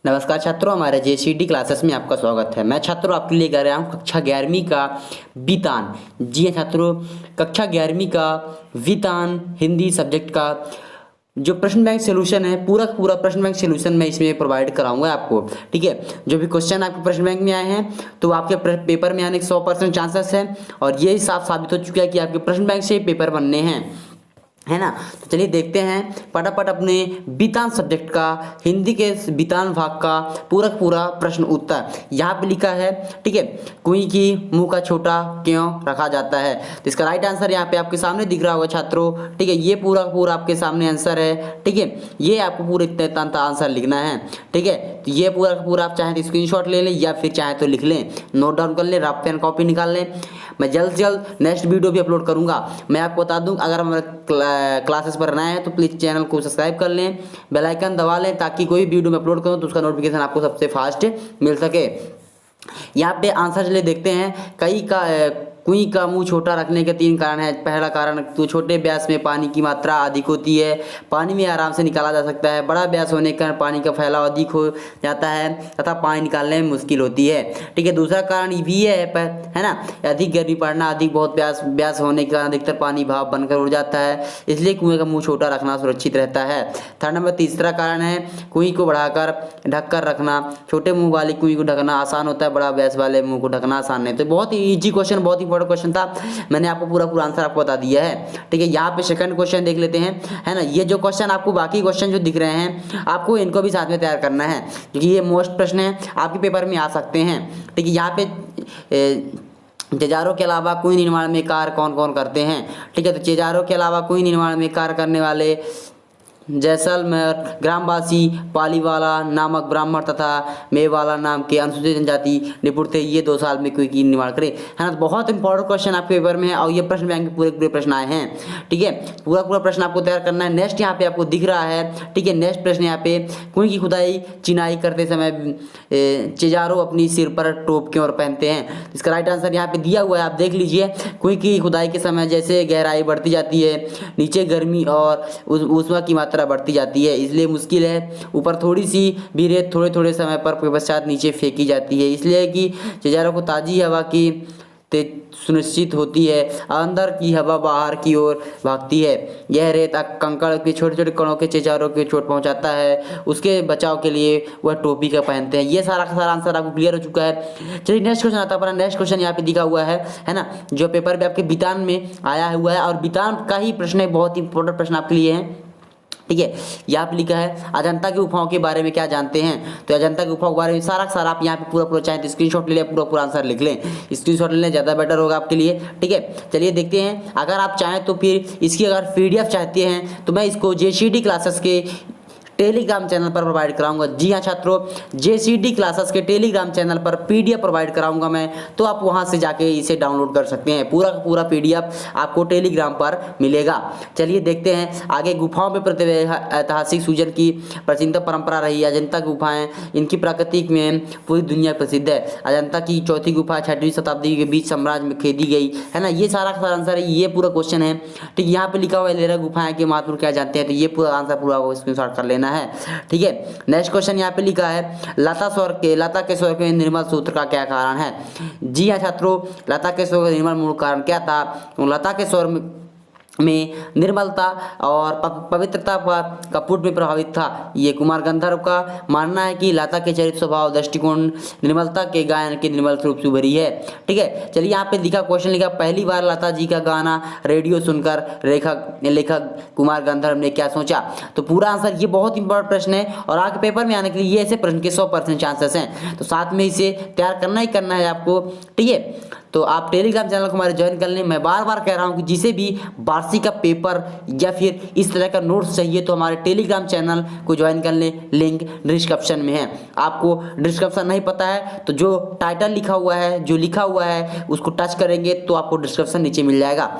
नमस्कार छात्रों, हमारे जेसीडी क्लासेस में आपका स्वागत है। मैं छात्रों आपके लिए कर रहा हूँ कक्षा 11वीं का वितान। जी हाँ छात्रों, कक्षा 11वीं का वितान हिंदी सब्जेक्ट का जो प्रश्न बैंक सोल्यूशन है, पूरा पूरा प्रश्न बैंक सोल्यूशन मैं इसमें प्रोवाइड कराऊंगा आपको। ठीक है, जो भी क्वेश्चन आपके प्रश्न बैंक में आए हैं तो आपके पेपर में आने के 100% चांसेस है, और ये साफ साबित हो चुका है कि आपके प्रश्न बैंक से पेपर बनने हैं, है ना। तो चलिए देखते हैं फटाफट अपने वितान सब्जेक्ट का हिंदी के वितान भाग का पूरा प्रश्न उत्तर। यहाँ पे लिखा है, ठीक है, कुएं की मुंह का छोटा क्यों रखा जाता है। तो इसका राइट आंसर यहाँ पे आपके सामने दिख रहा होगा छात्रों। ठीक है, ये पूरा आपके सामने आंसर है। ठीक है, ये आपको पूरे इतना आंसर लिखना है। ठीक है, तो ये पूरा आप चाहें तो स्क्रीनशॉट ले लें या फिर चाहें तो लिख लें, नोट डाउन कर लें, रफ पेन कॉपी निकाल लें। मैं जल्द से जल्द नेक्स्ट वीडियो भी अपलोड करूंगा। मैं आपको बता दूं, अगर हमारे क्लासेस पर नए हैं तो प्लीज़ चैनल को सब्सक्राइब कर लें, बेल आइकन दबा लें, ताकि कोई वीडियो में अपलोड करूं तो उसका नोटिफिकेशन आपको सबसे फास्ट मिल सके। यहाँ पे आंसर चलिए देखते हैं। कुएं का मुंह छोटा रखने के 3 कारण हैं। पहला कारण, तो छोटे व्यास में पानी की मात्रा अधिक होती है, पानी में आराम से निकाला जा सकता है। बड़ा व्यास होने के कारण पानी का फैलाव अधिक हो जाता है तथा पानी निकालने में मुश्किल होती है। ठीक है, दूसरा कारण ये भी है ना, अधिक गर्मी पड़ना, अधिक बहुत व्यास होने के कारण अधिकतर पानी भाप बनकर उड़ जाता है, इसलिए कुएं का मुंह छोटा रखना सुरक्षित रहता है। थर्ड नंबर, तीसरा कारण है कुएं को बढ़ाकर ढककर रखना। छोटे मुंह वाली कुएं को ढकना आसान होता है, बड़ा व्यास वाले मुंह को ढकना आसान नहीं। तो बहुत ही ईजी क्वेश्चन, बहुत ही इंपॉर्टेंट क्वेश्चन था। मैंने आपको पूरा आंसर आपको बता दिया है। ठीक है, यहाँ पे सेकंड क्वेश्चन देख लेते हैं, है ना। ये जो क्वेश्चन आपको, बाकी क्वेश्चन जो दिख रहे हैं आपको इनको भी साथ में तैयार करना है, क्योंकि ये मोस्ट प्रश्न है, आपके पेपर में आ सकते हैं। ठीक है, यहाँ पे तेजारों के अलावा कुएं निर्माण में कार्य कौन कौन करते हैं। ठीक है, तो तेजारों के अलावा कुएं निर्माण में कार्य करने वाले जैसलमेर ग्रामवासी पालीवाला नामक ब्राह्मण तथा मेवाला नाम के अनुसूचित जनजाति निपुण थे। ये 2 साल में कुएं की निर्माण करे, है ना। तो बहुत इंपॉर्टेंट क्वेश्चन आपके पेपर में है, और ये प्रश्न बैंक के पूरे प्रश्न आए हैं। ठीक है, पूरा प्रश्न आपको तैयार करना है। नेक्स्ट यहाँ पे आपको दिख रहा है, ठीक है, नेक्स्ट प्रश्न यहाँ पे, कुएं की खुदाई चिनाई करते समय तेजारो अपनी सिर पर टोप क्यों पहनते हैं। इसका राइट आंसर यहाँ पे दिया हुआ है, आप देख लीजिए। कुएं की खुदाई के समय जैसे गहराई बढ़ती जाती है, नीचे गर्मी और ऊष्मा की मात्रा बढ़ती जाती है, इसलिए मुश्किल है। ऊपर थोड़ी सी भी रेत थोड़े समय पर पश्चात नीचे फेंकी जाती है, इसलिए कि तेजारों को ताज़ी हवा की सुनिश्चित होती है। अंदर की हवा बाहर की ओर भागती है। यह रेत कंकड़ के छोटे कणों के तेजारों को चोट पहुंचाता है, उसके बचाव के लिए वह टोपी का पहनते हैं। ये सारा आंसर आपको क्लियर हो चुका है। चलिए नेक्स्ट क्वेश्चन आता है। नेक्स्ट क्वेश्चन यहाँ पे दिखा हुआ है ना, जो पेपर में आपके वितान में आया हुआ है, और वितान का ही प्रश्न है, बहुत इंपॉर्टेंट प्रश्न आपके लिए है। ठीक है, यहाँ पे लिखा है अजंता की गुफाओं के बारे में क्या जानते हैं। तो अजंता की गुफाओं के बारे में सारा आप यहाँ पे पूरा चाहें तो स्क्रीनशॉट ले लें, पूरा आंसर लिख लें। स्क्रीनशॉट ले लें, ज़्यादा बेटर होगा आपके लिए। ठीक है, चलिए देखते हैं। अगर आप चाहें तो फिर इसकी अगर PDF चाहते हैं तो मैं इसको जेसीडी क्लासेस के टेलीग्राम चैनल पर प्रोवाइड कराऊंगा। जी हाँ छात्रों, जेसीडी क्लासेस के टेलीग्राम चैनल पर PDF प्रोवाइड कराऊंगा मैं, तो आप वहां से जाके इसे डाउनलोड कर सकते हैं। पूरा PDF आपको टेलीग्राम पर मिलेगा। चलिए देखते हैं आगे। गुफाओं में ऐतिहासिक सूजन की प्राचीनतम परंपरा रही। अजंता गुफाएं इनकी प्राकृतिक में पूरी दुनिया प्रसिद्ध है। अजंता की चौथी गुफा 6वीं शताब्दी के बीच साम्राज्य में खोदी गई, है ना। ये सारा आंसर है, ये पूरा क्वेश्चन है। ठीक, यहाँ पे लिखा हुआ है एलोरा गुफाएं के महत्व क्या जानते हैं, तो ये पूरा आंसर पूरा स्क्रीनशॉट कर लेना है। ठीक है, नेक्स्ट क्वेश्चन यहाँ पे लिखा है लता के स्वर के निर्मल सूत्र का क्या कारण है। जी हाँ छात्रों, लता के स्वर का निर्मल मूल कारण क्या था। तो लता के स्वर में निर्मलता और पवित्रता का पुट में प्रभावित था। ये कुमार गंधर्व का मानना है कि लता के चरित्र स्वभाव दृष्टिकोण निर्मलता के गायन के निर्मल रूप से उभरी है। ठीक है, चलिए यहाँ पे लिखा क्वेश्चन लिखा, पहली बार लता जी का गाना रेडियो सुनकर लेखक कुमार गंधर्व ने क्या सोचा। तो पूरा आंसर, ये बहुत इंपॉर्टेंट प्रश्न है, और आगे पेपर में आने के लिए ये ऐसे प्रश्न के 100% चांसेस हैं, तो साथ में इसे तैयार करना ही करना है आपको। ठीक है, तो आप टेलीग्राम चैनल को हमारे ज्वाइन कर लें। मैं बार कह रहा हूँ कि जिसे भी वार्षिक का पेपर या फिर इस तरह का नोट्स चाहिए तो हमारे टेलीग्राम चैनल को ज्वाइन कर लें, लिंक डिस्क्रिप्शन में है। आपको डिस्क्रिप्शन नहीं पता है तो जो टाइटल लिखा हुआ है, जो लिखा हुआ है उसको टच करेंगे तो आपको डिस्क्रिप्शन नीचे मिल जाएगा।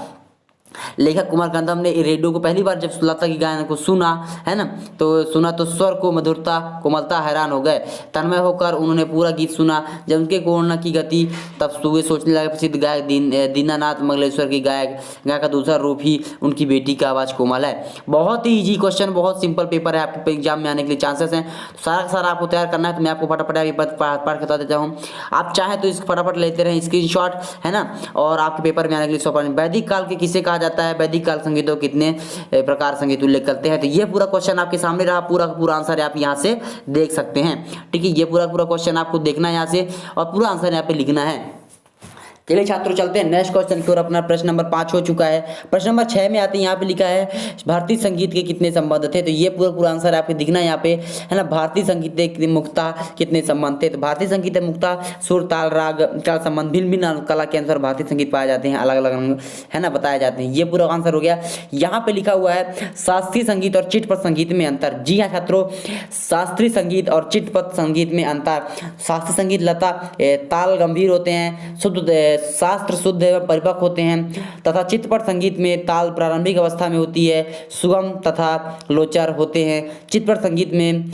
लेखक कुमार गंधम ने रेडियो को पहली बार जब लता की गायन को सुना, है ना, तो सुना तो स्वर को मधुरता कोमलता हैरान हो गए, तन्मय होकर उन्होंने पूरा गीत सुना। जब उनके कोरोना की गति तब वे सोचने लगे प्रसिद्ध गायक दीनानाथ मंगलेश्वर की गायक का दूसरा रूप ही उनकी बेटी का आवाज़ कोमल है। बहुत ही ईजी क्वेश्चन, बहुत सिंपल पेपर है, आपके एग्जाम में आने के लिए चांसेस हैं। सारा सारा आपको तैयार करना है, तो मैं आपको फटाफट अभी पढ़ के बता देता हूँ। आप चाहें तो इसको फटाफट लेते रहें स्क्रीनशॉट, है ना, और आपके पेपर में आने के लिए 100%। वैदिक काल के किसे कहा जाता है? वैदिक काल संगीतों कितने प्रकार संगीत उल्लेख करते हैं? तो ये पूरा क्वेश्चन आपके सामने रहा, पूरा पूरा आंसर आप यहाँ से देख सकते हैं। ठीक है, ये पूरा पूरा क्वेश्चन आपको देखना है यहाँ से और पूरा आंसर यहाँ पे लिखना है। चलिए छात्रों चलते हैं नेक्स्ट क्वेश्चन की ओर। अपना प्रश्न नंबर 5 हो चुका है। प्रश्न नंबर 6 में आते हैं, यहाँ पे लिखा है भारतीय संगीत के कितने संबंध थे? तो ये पूरा पूरा आंसर आपको दिखना है यहाँ पे, है ना। भारतीय संगीत के मुख्यतः कितने संबंध थे? तो भारतीय संगीत मुख्यतः सुर ताल राग का संबंध, भिन्न भिन्न कला के अनुसार भारतीय संगीत पाए जाते हैं, अलग अलग रंग, है ना, बताए जाते हैं। ये पूरा आंसर हो गया। यहाँ पे लिखा हुआ है शास्त्रीय संगीत और चिटपट संगीत में अंतर। जी हाँ छात्रों, शास्त्रीय संगीत और चिटपट संगीत में अंतर। शास्त्रीय संगीत लता ताल गंभीर होते हैं, शुद्ध शास्त्र शुद्ध एवं परिपक्व होते हैं, तथा चित्रपट संगीत में ताल प्रारंभिक अवस्था में होती है, सुगम तथा लोचर होते हैं। चित्रपट संगीत में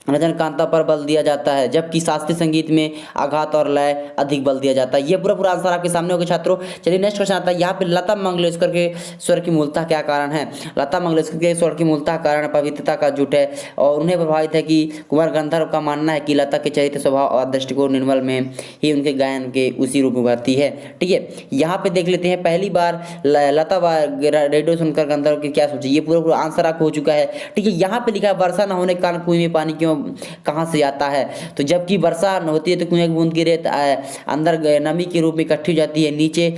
रजनीकांता पर बल दिया जाता है, जबकि शास्त्रीय संगीत में आघात और लय अधिक बल दिया जाता है। ये पूरा पूरा आंसर आपके सामने होगा छात्रों। चलिए नेक्स्ट क्वेश्चन आता है। यहाँ पे लता मंगेशकर के स्वर की मूलतः क्या कारण है? लता मंगेशकर के स्वर की मूलतः कारण पवित्रता का जुट है, और उन्हें प्रभावित है कि कुमार गंधर्व का मानना है कि लता के चरित्र स्वभाव और दृष्टिकोण निर्मल में ही उनके गायन के उसी रूप में उभरती है। ठीक है, यहाँ पे देख लेते हैं पहली बार लता रेडियो सुनकर गंधर्व की क्या सोची। ये पूरा पूरा आंसर आपको हो चुका है। ठीक है, यहाँ पे लिखा है वर्षा न होने के कारण कुएं में पानी क्यों कहाँ से आता है? तो जबकि वर्षा होती है तो कुएं की बूंद की रेत अंदर नमी के रूप में इकट्ठी हो जाती है, नीचे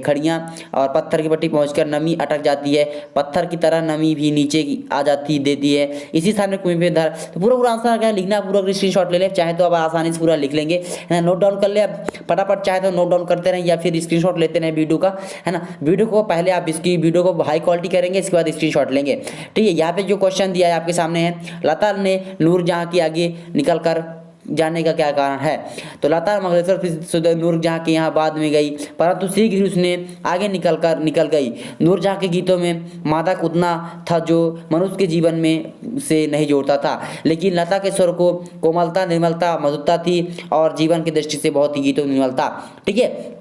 खड़ियाँ और पत्थर की पट्टी पहुंचकर नमी अटक जाती है, पत्थर की तरह नमी भी नीचे आ जाती देती है, इसी सामने कुएं पे धर। तो पूरा पूरा आंसर क्या लिखना, पूरा स्क्रीनशॉट ले ले, चाहे तो आप आसानी से पूरा लिख लेंगे, है ना, नोट डाउन कर ले आप फटाफट, चाहे तो नोट डाउन करते रहें या फिर स्क्रीनशॉट लेते रहें वीडियो का, है ना। वीडियो को पहले आप इसकी वीडियो को हाई क्वालिटी करेंगे, इसके बाद स्क्रीनशॉट लेंगे। ठीक है, यहाँ पे जो क्वेश्चन दिया है आपके सामने है, लता ने नूरजहां की आगे निकल कर जाने का क्या कारण है? तो लता मंगेशकर नूरजहां के यहाँ बाद में गई, परंतु शीघ्र ही उसने आगे निकल गई। नूरजहां के गीतों में मादक उतना था जो मनुष्य के जीवन में से नहीं जोड़ता था, लेकिन लता के स्वर को कोमलता निर्मलता मधुरता थी और जीवन की दृष्टि से बहुत ही गीतों निर्मलता। ठीक है,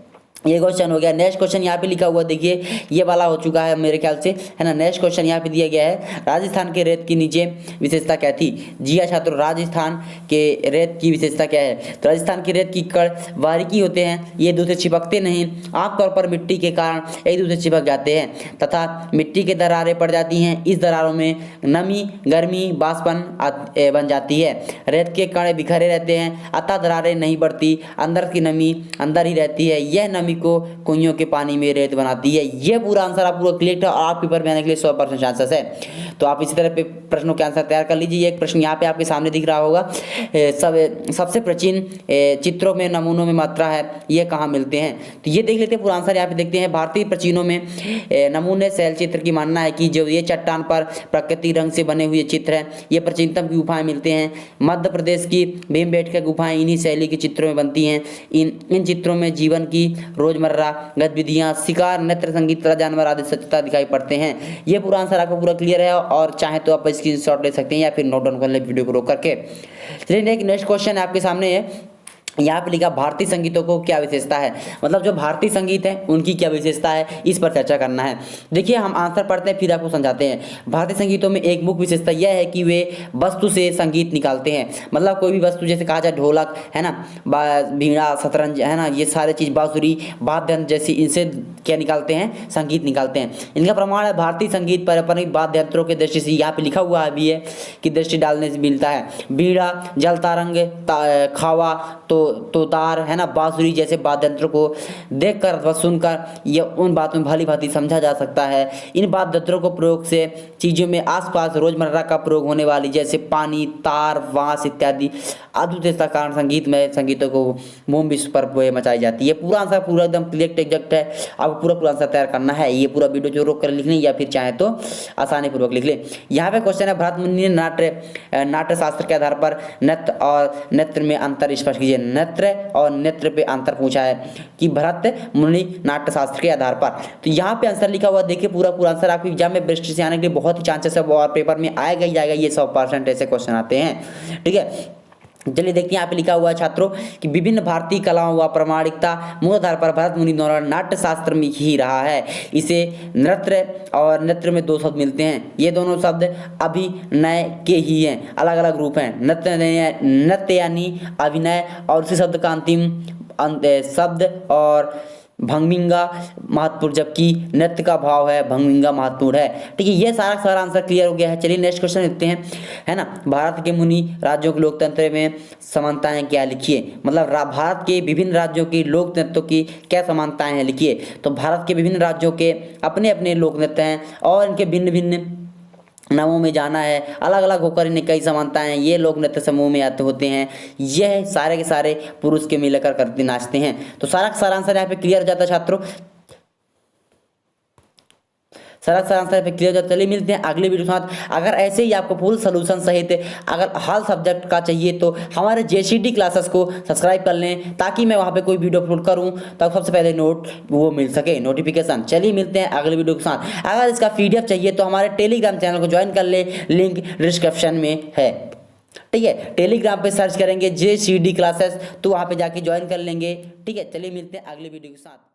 ये क्वेश्चन हो गया। नेक्स्ट क्वेश्चन यहाँ पे लिखा हुआ देखिए, ये वाला हो चुका है मेरे ख्याल से, है ना। नेक्स्ट क्वेश्चन यहाँ पे दिया गया है, राजस्थान के रेत की नीचे विशेषता क्या थी? जी हाँ छात्रों, राजस्थान के रेत की विशेषता क्या है? तो राजस्थान की रेत की कण बारीकी होते हैं, ये दूसरे चिपकते नहीं, आमतौर पर मिट्टी के कारण एक दूसरे चिपक जाते हैं तथा मिट्टी के दरारें पड़ जाती हैं। इस दरारों में नमी गर्मी बाष्पन बन जाती है। रेत के कण बिखरे रहते हैं, अतः दरारें नहीं बढ़ती, अंदर की नमी अंदर ही रहती है, यह नमी को कुइयों के पानी में रेत बनाती है। ये पूरा आंसर आप पूरा क्लियर है और आप पेपर में आने के लिए 100% चांसेस है। तो आप इसी तरह पे प्रश्नों के आंसर तैयार कर लीजिए। एक प्रश्न यहाँ पे आपके सामने दिख रहा होगा, सबसे प्राचीन चित्रों में नमूनों में मात्रा है, ये कहाँ मिलते हैं? तो ये देख लेते हैं, पूरा आंसर यहाँ पे देखते हैं। भारतीय प्राचीनों में नमूने शैल चित्र की मानना है कि जो ये चट्टान पर प्रकृति रंग से बने हुए चित्र हैं, ये प्राचीनतम गुफाएं मिलते हैं। मध्य प्रदेश की भीमबेटका गुफाएं इन्हीं शैली के चित्रों में बनती हैं। इन चित्रों में जीवन की रोजमर्रा गतिविधियां, शिकार, नृत्य, संगीत, जानवर आदि सच्चता दिखाई पड़ते हैं। ये पूरा आंसर आपको पूरा क्लियर है और चाहे तो आप स्क्रीनशॉट ले सकते हैं या फिर नोट डाउन कर ले वीडियो को रोक करके। चलिए नेक्स्ट क्वेश्चन आपके सामने है, यहाँ पे लिखा भारतीय संगीतों को क्या विशेषता है? मतलब जो भारतीय संगीत है उनकी क्या विशेषता है, इस पर चर्चा करना है। देखिए हम आंसर पढ़ते हैं फिर आपको समझाते हैं। भारतीय संगीतों में एक मुख्य विशेषता यह है कि वे वस्तु से संगीत निकालते हैं। मतलब कोई भी वस्तु, जैसे कहा जाए ढोलक, है ना, बीड़ा, शतरंज, है ना, ये सारे चीज़, बांसुरी, वाद्य यंत्र जैसी, इनसे क्या निकालते हैं? संगीत निकालते हैं। इनका प्रमाण है भारतीय संगीत पारंपरिक वाद्य यंत्रों के दृष्टि से, यहाँ पे लिखा हुआ भी है कि दृष्टि डालने से मिलता है। बीड़ा, जल तारंग, खावा, तो तार, है ना, बांसुरी जैसे वाद्य यंत्रों को देखकर अथवा सुनकर ये उन बातों में भली भांति समझा जा सकता है। इन वाद्य यंत्रों को प्रयोग से चीज़ों में आसपास रोजमर्रा का प्रयोग होने वाली जैसे पानी, तार, बांस इत्यादि अद्भुतता कारण संगीतों को मूम विश्व पर मचाई जाती है। पूरा आंसर पूरा एकदम क्लियर एग्जैक्ट है, आपको पूरा आंसर तैयार करना है। ये पूरा वीडियो जो रोक कर लिख लें या फिर चाहे तो आसानी पूर्वक लिख लें। यहाँ पे क्वेश्चन है, भरत मुनि ने नाट्य शास्त्र के आधार पर नृत्य और नृत्य में अंतर स्पष्ट कीजिए। नृत्य और नृत्य पे अंतर पूछा है कि भरत मुनि नाट्यशास्त्र के आधार पर। तो यहाँ पे आंसर लिखा हुआ देखिए, पूरा आंसर आपके एग्जाम में बेस्ट से आने के लिए बहुत ही चांसेस है और पेपर में आएगा ही आएगा, ये 100% ऐसे क्वेश्चन आते हैं। ठीक है, चलिए देखते हैं यहाँ पे लिखा हुआ है छात्रों कि विभिन्न भारतीय कलाओं व प्रामाणिकता मूल आधार पर भरत मुनि द्वारा नाट्य शास्त्र में ही रहा है। इसे नृत्य और नृत्य में दो शब्द मिलते हैं, ये दोनों शब्द अभिनय के ही हैं, अलग अलग रूप हैं। नृत्य यानी अभिनय और उसी शब्द का अंतिम शब्द और भंगिंगा महत्वपूर्ण, जबकि नृत्य का भाव है भंगिंगा महत्वपूर्ण है। ठीक है, ये सारा आंसर क्लियर हो गया है। चलिए नेक्स्ट क्वेश्चन देखते हैं, है ना। भारत के मुनि राज्यों के लोकतंत्र में समानताएं क्या, लिखिए। मतलब भारत के विभिन्न राज्यों की लोक नृत्यों की क्या समानताएं हैं, लिखिए। तो भारत के विभिन्न राज्यों के अपने अपने लोक नृत्य हैं और इनके भिन्न भिन्न नामों में जाना है, अलग अलग होकर इन्हें कई समानताएं हैं। ये लोग नृत्य समूह में आते होते हैं, यह सारे के सारे पुरुष के मिलकर करते नाचते हैं। तो सारा आंसर यहाँ पे क्लियर हो जाता है छात्रों, सारा आंसर पे क्लियर हो जाता है। चलिए मिलते हैं अगले वीडियो के साथ। अगर ऐसे ही आपको फुल सोल्यूशन सहित अगर हर सब्जेक्ट का चाहिए तो हमारे जेसीडी क्लासेस को सब्सक्राइब कर लें, ताकि मैं वहाँ पे कोई वीडियो अपलोड करूँ तब सबसे पहले वो मिल सके नोटिफिकेशन। चलिए मिलते हैं अगले वीडियो के साथ। अगर इसका PDF चाहिए तो हमारे टेलीग्राम चैनल को ज्वाइन कर ले, लिंक डिस्क्रिप्शन में है। ठीक है, टेलीग्राम पे सर्च करेंगे JCD क्लासेस, तो वहाँ पे जाके ज्वाइन कर लेंगे। ठीक है, चलिए मिलते हैं अगले वीडियो के साथ।